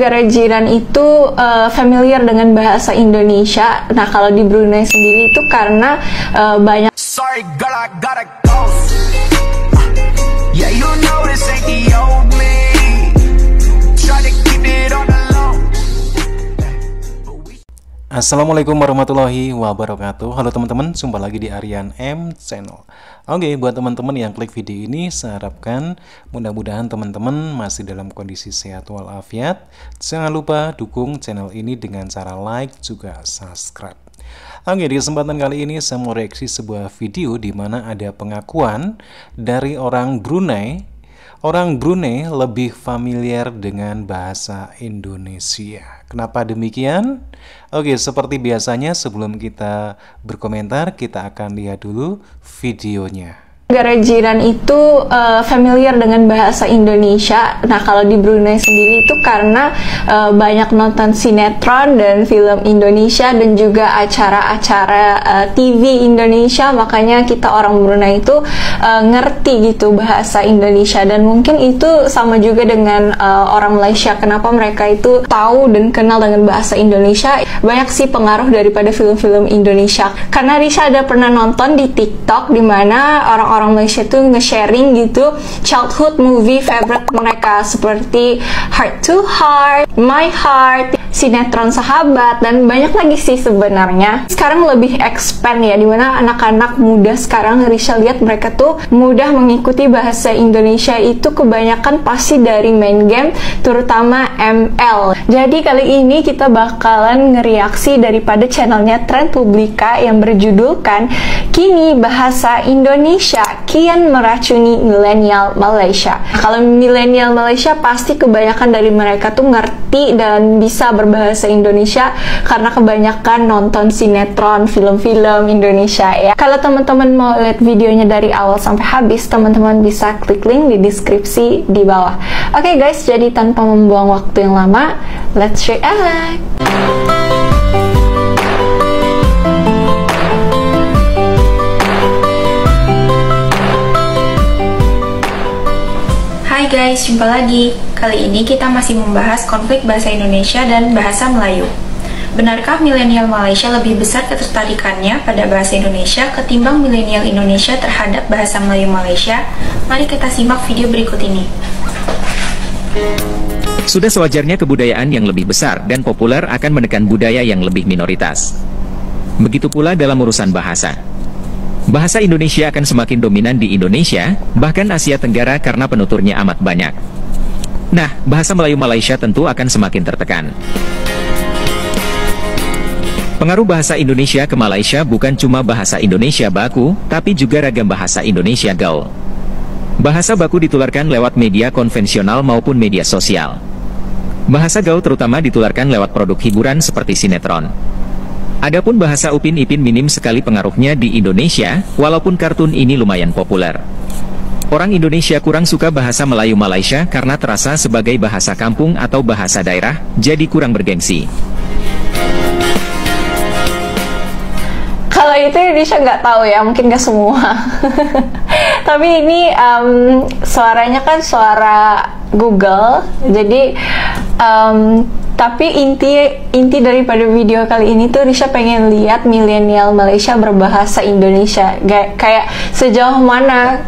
negara jiran itu familiar dengan bahasa Indonesia. Nah, kalau di Brunei sendiri itu karena banyak Sorry, girl, I gotta go. Yeah, you know this ain't the old me. Try to keep it on the low. Assalamualaikum warahmatullahi wabarakatuh. Halo teman-teman, jumpa lagi di Aryan M Channel. Oke, buat teman-teman yang klik video ini, saya harapkan mudah-mudahan teman-teman masih dalam kondisi sehat walafiat. Jangan lupa dukung channel ini dengan cara like juga subscribe. Oke, di kesempatan kali ini saya mau reaksi sebuah video di mana ada pengakuan dari orang Brunei. Orang Brunei lebih familiar dengan bahasa Indonesia. Kenapa demikian? Oke, seperti biasanya sebelum kita berkomentar, kita akan lihat dulu videonya. negara jiran itu familiar dengan bahasa Indonesia. Nah, kalau di Brunei sendiri itu karena banyak nonton sinetron dan film Indonesia dan juga acara-acara TV Indonesia, makanya kita orang Brunei itu ngerti gitu bahasa Indonesia. Dan mungkin itu sama juga dengan orang Malaysia, kenapa mereka itu tahu dan kenal dengan bahasa Indonesia. Banyak sih pengaruh daripada film-film Indonesia. Karena Risha ada pernah nonton di TikTok di mana orang Malaysia tuh nge-sharing gitu childhood movie favorite mereka seperti Heart to Heart, My Heart, sinetron Sahabat, dan banyak lagi sih sebenarnya. Sekarang lebih expand ya, dimana anak-anak muda sekarang Risha lihat mereka tuh mudah mengikuti bahasa Indonesia itu kebanyakan pasti dari main game, terutama ML. Jadi kali ini kita bakalan ngereaksi daripada channelnya Trend Publika yang berjudulkan Kini Bahasa Indonesia kian meracuni milenial Malaysia. Kalau milenial Malaysia pasti kebanyakan dari mereka tuh ngerti dan bisa berbahasa Indonesia karena kebanyakan nonton sinetron, film-film Indonesia ya. Kalau teman-teman mau lihat videonya dari awal sampai habis, teman-teman bisa klik link di deskripsi di bawah. Oke guys, jadi tanpa membuang waktu yang lama, let's react. Hai guys, jumpa lagi. Kali ini kita masih membahas konflik bahasa Indonesia dan bahasa Melayu. Benarkah milenial Malaysia lebih besar ketertarikannya pada bahasa Indonesia ketimbang milenial Indonesia terhadap bahasa Melayu Malaysia? Mari kita simak video berikut ini. Sudah sewajarnya kebudayaan yang lebih besar dan populer akan menekan budaya yang lebih minoritas. Begitu pula dalam urusan bahasa. Bahasa Indonesia akan semakin dominan di Indonesia, bahkan Asia Tenggara karena penuturnya amat banyak. Nah, bahasa Melayu Malaysia tentu akan semakin tertekan. Pengaruh bahasa Indonesia ke Malaysia bukan cuma bahasa Indonesia baku, tapi juga ragam bahasa Indonesia gaul. Bahasa baku ditularkan lewat media konvensional maupun media sosial. Bahasa gaul terutama ditularkan lewat produk hiburan seperti sinetron. Adapun bahasa Upin Ipin minim sekali pengaruhnya di Indonesia, walaupun kartun ini lumayan populer. Orang Indonesia kurang suka bahasa Melayu Malaysia karena terasa sebagai bahasa kampung atau bahasa daerah, jadi kurang bergengsi. Kalau itu Risha nggak tahu ya, mungkin nggak semua. Tapi ini suaranya kan suara Google, jadi tapi inti daripada video kali ini tuh Risha pengen lihat milenial Malaysia berbahasa Indonesia, kayak sejauh mana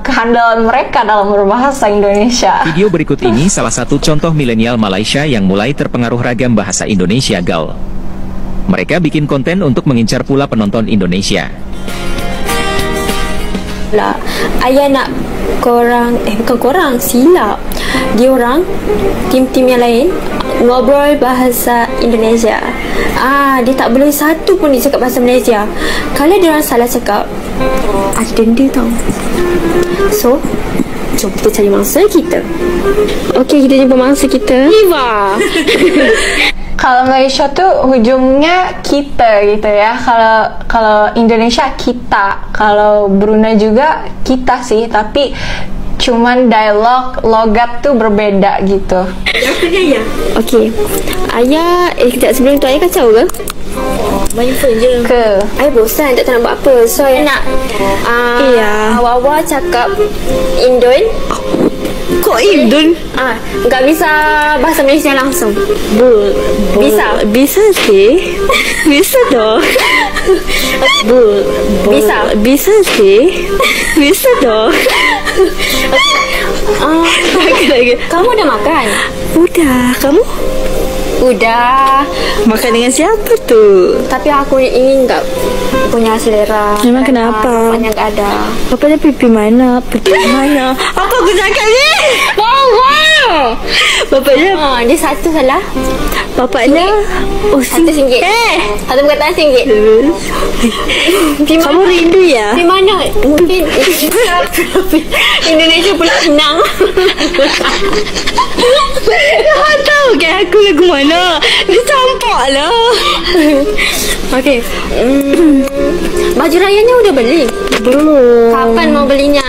kehandalan mereka dalam berbahasa Indonesia. Video berikut ini salah satu contoh milenial Malaysia yang mulai terpengaruh ragam bahasa Indonesia gaul. Mereka bikin konten untuk mengincar pula penonton Indonesia. Lah, ayah nak korang, bukan korang, silap. Dia orang, tim-tim yang lain, ngobrol bahasa Indonesia. Dia tak boleh satu pun dia cakap bahasa Malaysia. Kalau dia orang salah cakap, ada denda tau. So, jom kita cari mangsa kita. Okey, kita jumpa mangsa kita. Viva! Kalau Malaysia tuh hujungnya kita gitu ya. Kalau Indonesia kita, kalau Brunei juga kita sih, tapi cuman dialog logat tuh berbeda gitu. Apa ni ayah? Okey. Ayah, kejap sebelum tu ayah kacau ke? Main phone je ke? Ayah bosan tak nak buat apa. So ayah nak awal-awal cakap Indon. Kok Indon? Nggak bisa bahasa Malaysia langsung. Bisa. Bisa sih. Bisa dong. Bisa sih. Bisa dong. Lagi. Kamu udah makan? Udah, kamu? Udah. Makan dengan siapa tuh? Tapi aku ini nggak punya selera. Emang kenapa? Bapaknya nggak ada. Bapaknya pipi mana? Pipi mana? Apa gunakan ni? Bapaknya? Dia satu salah. Bapaknya? Oh, RM1. Satu perkataan RM1. Kamu rindu ya? Di mana? Mungkin Indonesia Pulau Pinang. Kau tahu kan aku lagu mana? Dia campak lah. Okey. Baju rayanya udah beli? Belum. Kapan mau belinya?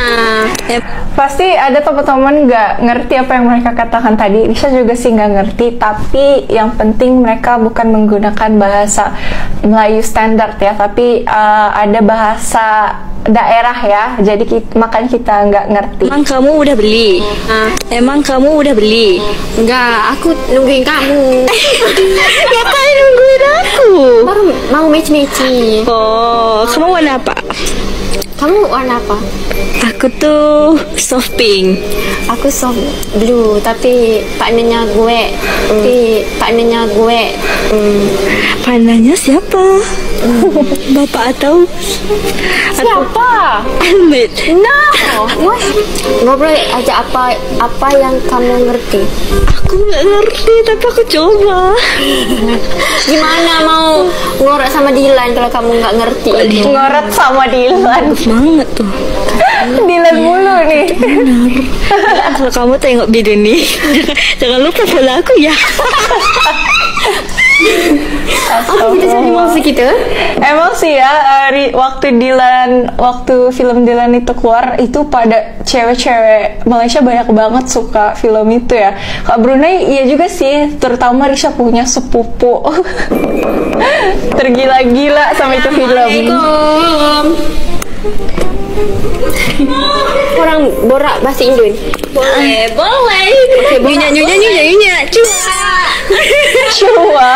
Pasti ada teman-teman nggak ngerti apa yang mereka katakan tadi. Risha juga sih nggak ngerti, tapi yang penting mereka bukan menggunakan bahasa Melayu standar ya, tapi ada bahasa daerah ya. Jadi makanya kita nggak ngerti. Emang kamu udah beli? Emang kamu udah beli? Enggak, aku nungguin kamu. Ngapain nungguin aku? Baru mau match-matching. Oh, kamu warna apa? Kamu warna apa? Aku tuh soft pink. Aku soft blue, tapi partnernya gue. Partnernya siapa? Bapak atau Siapa? Ahmed? No. Ngobrol aja apa yang kamu ngerti. Aku nggak ngerti, tapi aku coba. Gimana mau ngorek sama Dilan kalau kamu nggak ngerti? Ngorot sama Dilan. Banget tuh. Dilan mulu nih. Benar. Kalau kamu tengok video nih, jangan lupa follow aku ya. Apa kita cari musik kita? Emang sih ya, waktu film Dilan itu keluar, itu pada cewek-cewek Malaysia banyak banget suka film itu ya. Kak Brunei iya juga sih, terutama Risha punya sepupu tergila-gila sama itu film. Orang borak bahasa Indon. Boleh. Okey, Nyonya. Cua. Cua.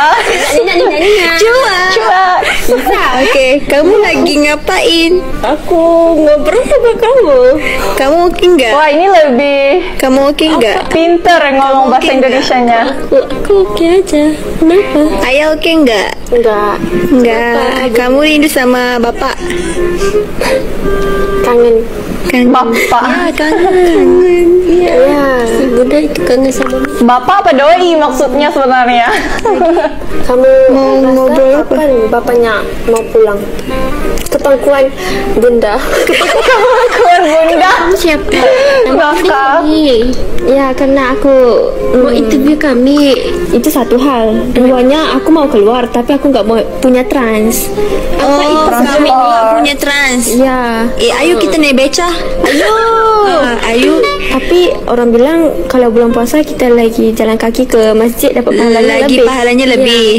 Bisa. Oke, kamu lagi ngapain? Aku ngobrol sama kamu. Kamu oke nggak? Wah, ini lebih Kamu oke nggak? pinter ngomong bahasa oke nggak? Indonesianya. Aku oke aja. Kenapa? Ayah oke nggak? Enggak. Nggak. Kamu rindu sama bapak? Kangen. Bapak. Ya, si Bunda itu kangen sama Bapak apa doi maksudnya sebenarnya? kamu. Mau ngobrol apa? Kapan bapaknya mau pulang? Ke pangkuan Bunda. Keluar Bunda. Siapa? Maaf. Ya, karena aku mau interview kami. Itu satu hal. Duanya aku mau keluar, tapi aku nggak mau punya trans. Oh, kamu transport. nggak punya trans? Ya. Ayo kita naik beca. Ayo. Ayo. Tapi orang bilang kalau bulan puasa kita lagi jalan kaki ke masjid dapat pahalanya Lagi lebih. pahalanya lebih.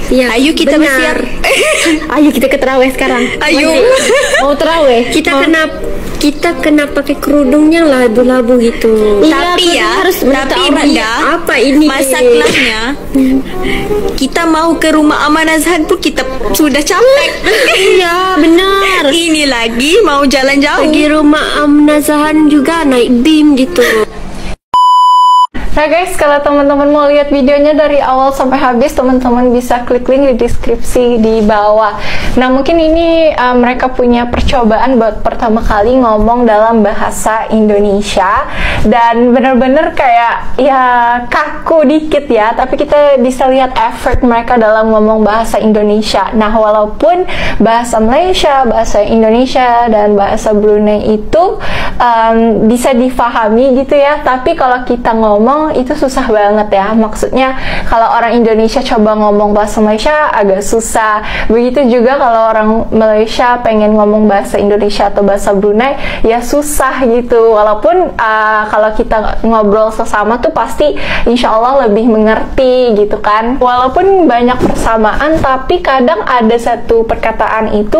Ya, Ayo kita benar. bersiap. Ayo kita ke terawih sekarang. Ayo. Mau terawih? Kita kena pakai kerudung yang labu-labu gitu. Tapi ya, harus tapi Bunda, apa ini? masalahnya kita mau ke rumah Aman Azhan pun kita sudah capek. Iya, benar. Ini lagi mau jalan jauh. Di rumah Amnazahan juga naik BIM gitu. Nah guys, kalau teman-teman mau lihat videonya dari awal sampai habis, teman-teman bisa klik link di deskripsi di bawah. Nah mungkin ini mereka punya percobaan buat pertama kali ngomong dalam bahasa Indonesia, dan bener-bener kayak ya kaku dikit ya, tapi kita bisa lihat effort mereka dalam ngomong bahasa Indonesia. Nah walaupun bahasa Malaysia, bahasa Indonesia, dan bahasa Brunei itu bisa difahami gitu ya, tapi kalau kita ngomong ngomong itu susah banget ya. Maksudnya kalau orang Indonesia coba ngomong bahasa Malaysia agak susah. Begitu juga kalau orang Malaysia pengen ngomong bahasa Indonesia atau bahasa Brunei ya susah gitu. Walaupun kalau kita ngobrol sesama tuh pasti insya Allah lebih mengerti gitu kan. Walaupun banyak persamaan tapi kadang ada satu perkataan itu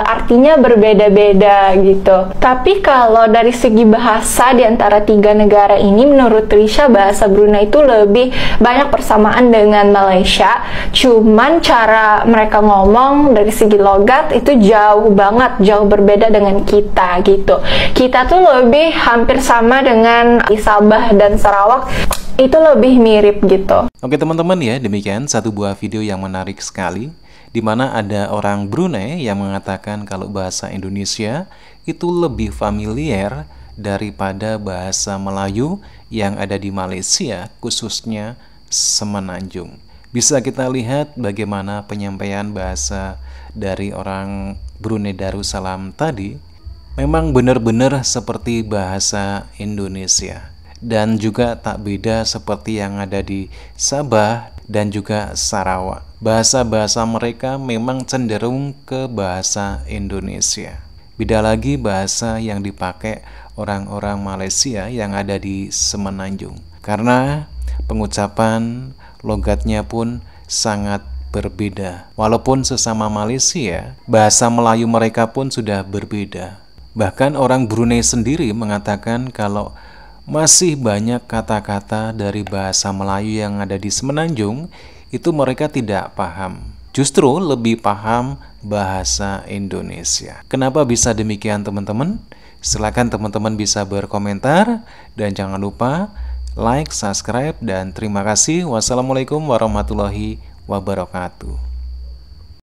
artinya berbeda-beda gitu. Tapi kalau dari segi bahasa di antara tiga negara ini, menurut Trisha bahasa Brunei itu lebih banyak persamaan dengan Malaysia. Cuman cara mereka ngomong dari segi logat itu jauh banget, jauh berbeda dengan kita gitu. Kita tuh lebih hampir sama dengan Sabah dan Sarawak, itu lebih mirip gitu. Oke teman-teman ya, demikian satu buah video yang menarik sekali, di mana ada orang Brunei yang mengatakan kalau bahasa Indonesia itu lebih familiar daripada bahasa Melayu yang ada di Malaysia, khususnya Semenanjung. Bisa kita lihat bagaimana penyampaian bahasa dari orang Brunei Darussalam tadi memang benar-benar seperti bahasa Indonesia, dan juga tak beda seperti yang ada di Sabah dan juga Sarawak. Bahasa-bahasa mereka memang cenderung ke bahasa Indonesia. Beda lagi bahasa yang dipakai orang-orang Malaysia yang ada di Semenanjung, karena pengucapan logatnya pun sangat berbeda. Walaupun sesama Malaysia, bahasa Melayu mereka pun sudah berbeda. Bahkan orang Brunei sendiri mengatakan kalau masih banyak kata-kata dari bahasa Melayu yang ada di Semenanjung itu mereka tidak paham. Justru lebih paham bahasa Indonesia. Kenapa bisa demikian teman-teman? Silakan teman-teman bisa berkomentar, dan jangan lupa like, subscribe, dan terima kasih. Wassalamualaikum warahmatullahi wabarakatuh.